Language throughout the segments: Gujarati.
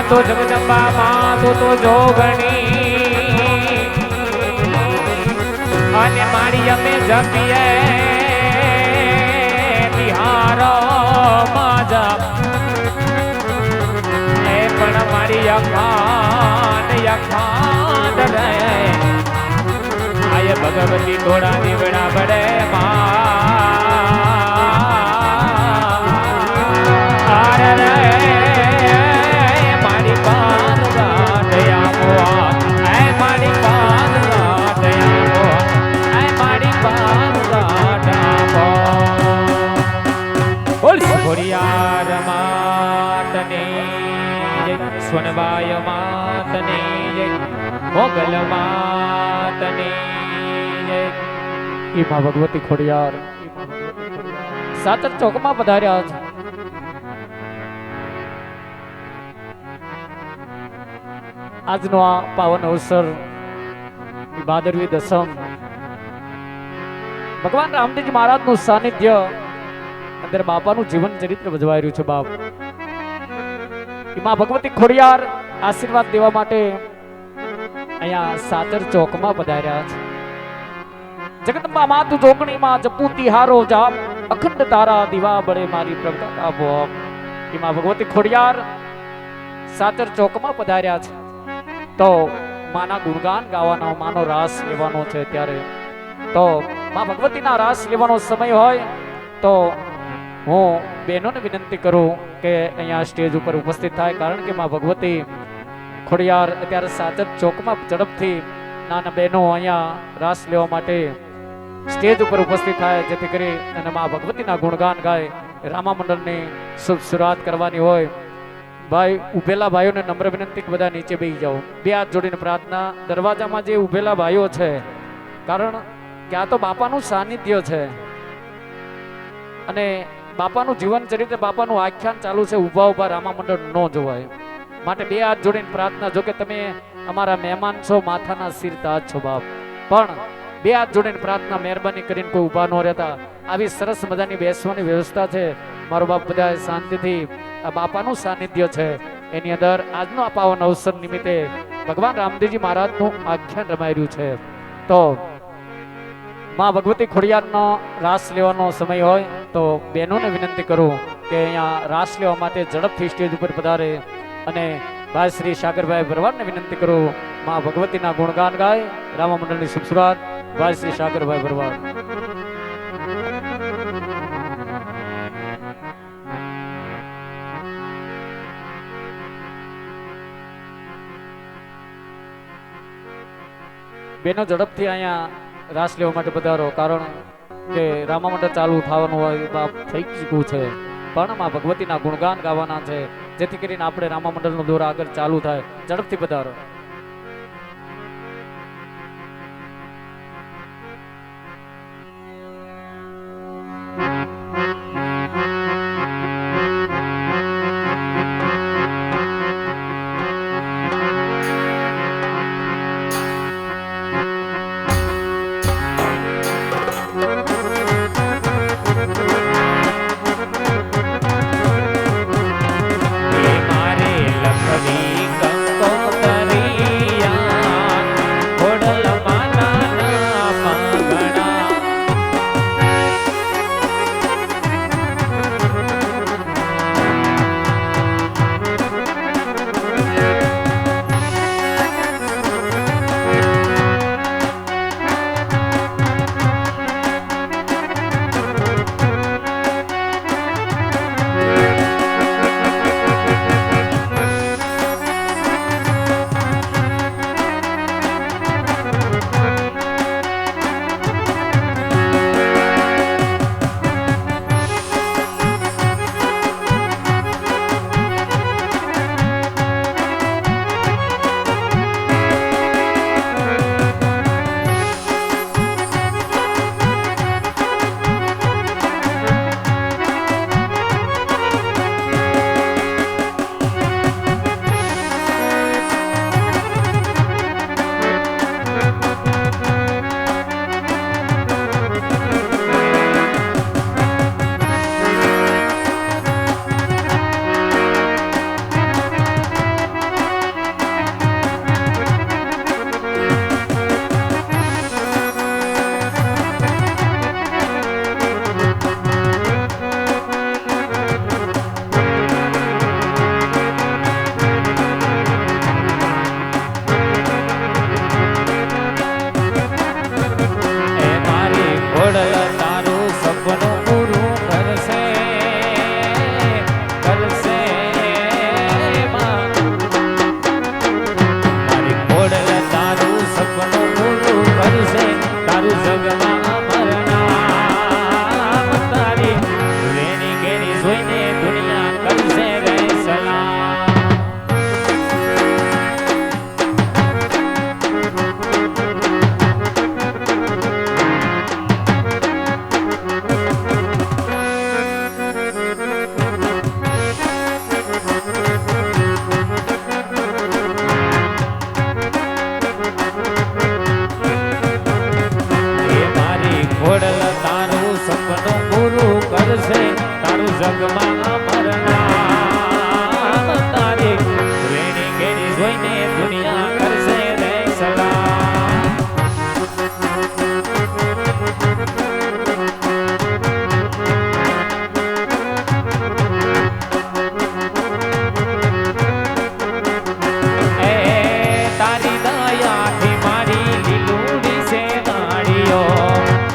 તો જગદંબા માં તો જોગણી અને મારી અમે જપીએ બિહાર માજા એ પણ મારી અખાન રે આય ભગવતી થોડા દીવડા બડે માં રે મારી પાન ગાડયા મોઆ એ મારી પાન ગાડયા મોઆ એ મારી પાન ગાડયા બોલ ખોડિયાર માતની જય સોનબાઈ માતની જય મોગલ માતની જય ઈ માં ભગવતી ખોડિયાર સાતર ચોકમાં પધાર્યા છે. આજનો આ પાવન અવસર ભાદરવી દસમ ભગવાન રામદેવજી મહારાજનું સાનિધ્ય અંદર બાપાનું જીવન ચરિત્ર ભજવાઈ રહ્યું છે. બાપ માં ભગવતી ખોડિયાર આશીર્વાદ દેવા માટે અહીંયા સાતર ચોકમાં પધાર્યા છે. જગદંબા માતુ જોગણીમાં જપુ તિહારો જાપ અખંડ તારા દીવા બળે મારી પ્રગટા ભોપ. માં ભગવતી ખોડિયાર સાતર ચોકમાં પધાર્યા છે. તો માના ગુણગાન ગાવાનો, માનો રાસ લેવાનો છે. ત્યારે તો માં ભગવતીના રાસ લેવાનો સમય હોય તો હું બહેનોને વિનંતી કરું કે અહીંયા સ્ટેજ ઉપર ઉપસ્થિત થાય. કારણ કે માં ભગવતી ખોડિયાર અત્યારે સાતર ચોકમાં ઝડપથી નાના બહેનો અહીંયા રાસ લેવા માટે સ્ટેજ ઉપર ઉપસ્થિત થાય, જેથી કરી અને માં ભગવતીના ગુણગાન ગાય. રામા મંડળની શુભ શરૂઆત કરવાની હોય. ભાઈ ઉભેલા ભાઈઓને નમ્ર વિનંતી કે બધા નીચે બેસી જાઓ. બે હાથ જોડીને પ્રાર્થના. દરવાજામાં જે ઉભેલા ભાઈઓ છે, કારણ કે આ તો બાપાનું સાનિધ્ય છે અને બાપાનું જીવન ચરિત્ર, બાપાનું આખ્યાન ચાલુ છે. ઉભા ઉભા રામા મંડળ ન જોવાય માટે બે હાથ જોડીને પ્રાર્થના. જો કે તમે અમારા મહેમાન છો, માથાના સિર તાજ છો બાપ, પણ બે હાથ જોડીને પ્રાર્થના. મહેરબાની કરીને કોઈ ઉભા ન રહેતા. આવી સરસ મજાની બેસવાની વ્યવસ્થા છે. મારો બાપ બધા શાંતિથી, આ બાપાનું સાનિધ્ય છે એની અંદર આજનો આ પાવન અવસર નિમિત્તે ભગવાન રામદેવજી મહારાજનું આખ્યાન રમાઈ રહ્યું છે. તો માં ભગવતી ખોડિયારનો રાસ લેવાનો સમય હોય તો બહેનોને વિનંતી કરું કે અહીંયા રાસ લેવા માટે ઝડપથી સ્ટેજ ઉપર પધારે. અને ભાઈ શ્રી સાગરભાઈ ભરવાડને વિનંતી કરું માં ભગવતીના ગુણગાન ગાય. રામા મંડળની શુભ શરૂઆત ભાઈ શ્રી સાગરભાઈ ભરવાડ. બેનો ઝડપથી અહીંયા રાસ લેવા માટે પધારો. કારણ કે રામા મંડળ ચાલુ થવાનું હોય, બાપ થઈ ચૂક્યું છે, પણ માં ભગવતીના ગુણગાન ગાવાના છે, જેથી કરીને આપણે રામા મંડળનો દોર આગળ ચાલુ થાય. ઝડપથી પધારો. મારે લખવી કંકો કરી જગમાં મરનાર તારી રેણી કેણી જોઈને દુનિયા કરશે રે સલામ એ તારી દયાથી મારી લીલુડી છે ગાડીઓ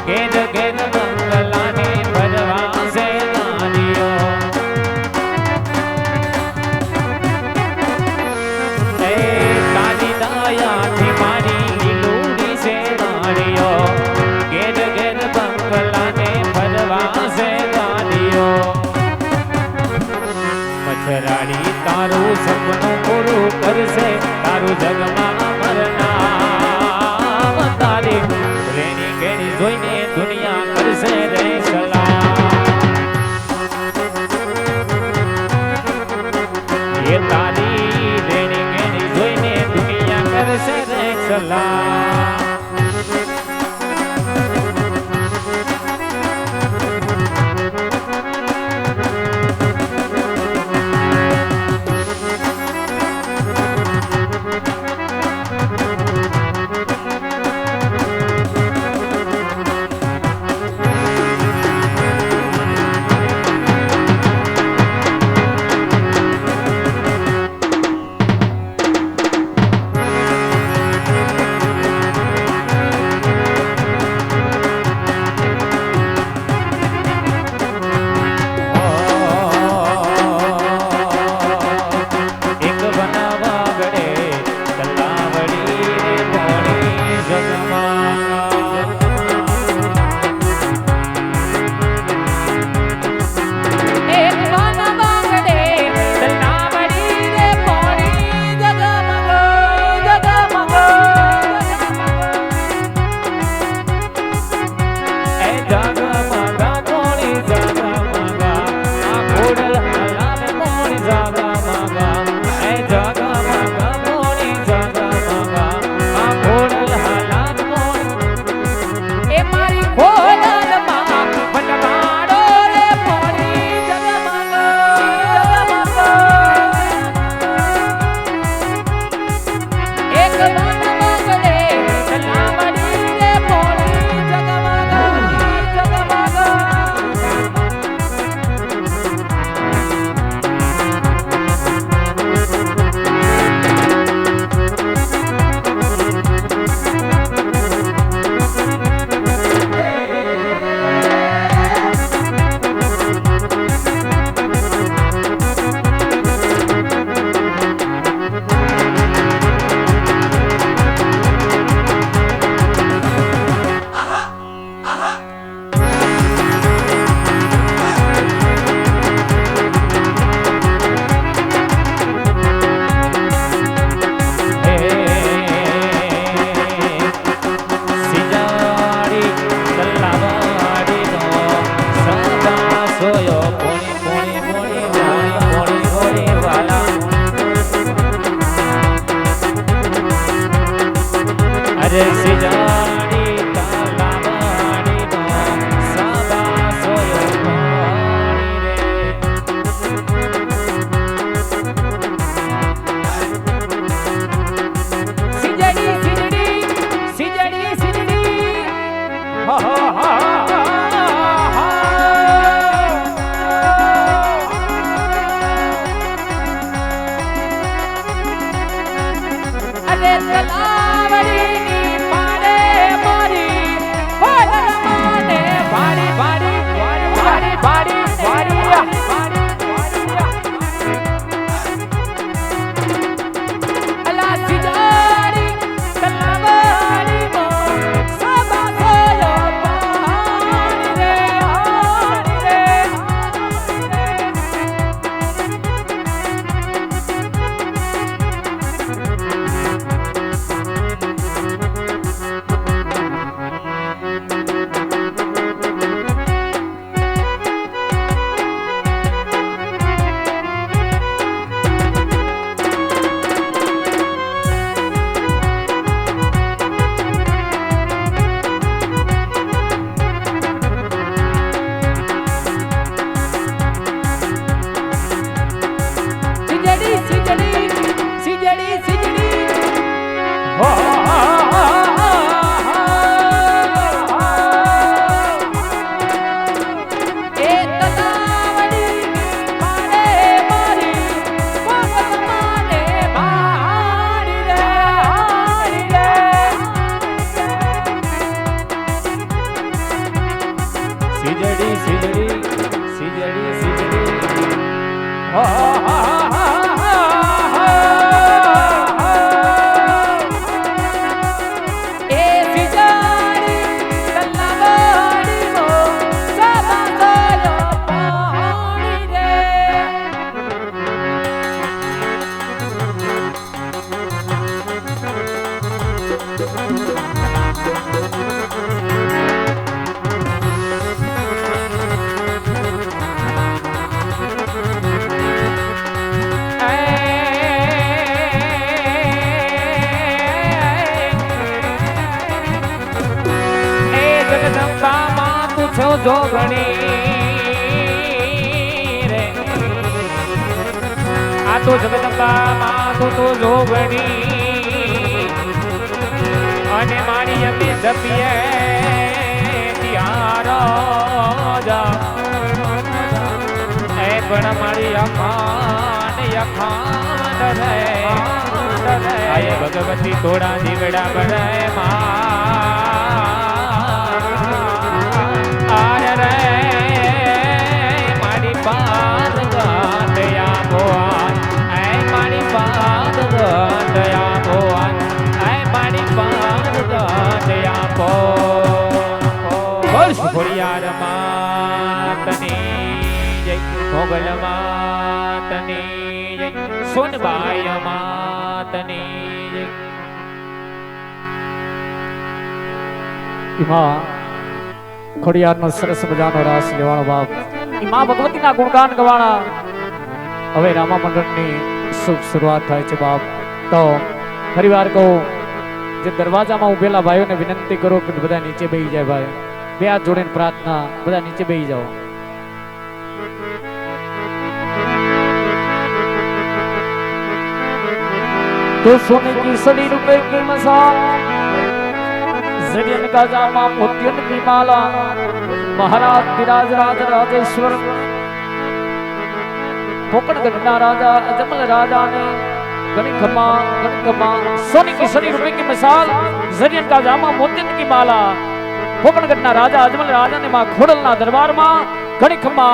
ઘેર ઘેર મંગલાને ભરવા છે ગાડીઓ સીજડી સીજડી સીજડી એ સીજડી તલવાડી નો સદા જોયો પાણી રે જોગણી રે આ તો જગદંબા માં તો જોગણી અને મારી અમે જપીએ તિયાર જા એ પણ મારી અખાન રે આય ભગવતી થોડા જીવડા બનાય માં રે મારી પાદ ગંધયા ભોવાન એ મારી પાદ ગંધયા ભોવાન એ મારી પાદ ગંધયા ભોવાન ખોડિયાર માતની જય મોગલ માતની જય સોનબાઈ માતની જય એમાં ખોડિયારનો સરસ મજાનો રાસ લેવાનો બાપ એ માં ભગવતીના ગુણગાન ગવાણા હવે રામા મંડળની શુભ શરૂઆત થાય છે બાપ તો ફરીવાર કહું જે દરવાજામાં ઉભેલા ભાઈઓને વિનંતી કરો કે બધા નીચે બેસી જાય ભાઈ બે હાથ જોડીને પ્રાર્થના બધા નીચે બેસી જાઓ तो सोने की सड़ी रुपए की मसाल जरियन का जामा मोतियन की माला महाराज विराज राज राजेश्वर पोकणगढ़ राजा अजमल राजा ने गणिकमा सोने की सड़ी रुपए की मिसाल जरियन का जामा मोतियन की माला पोकणगढ़ राजा अजमल राजा ने मां खोडलना दरबार में गणिकमा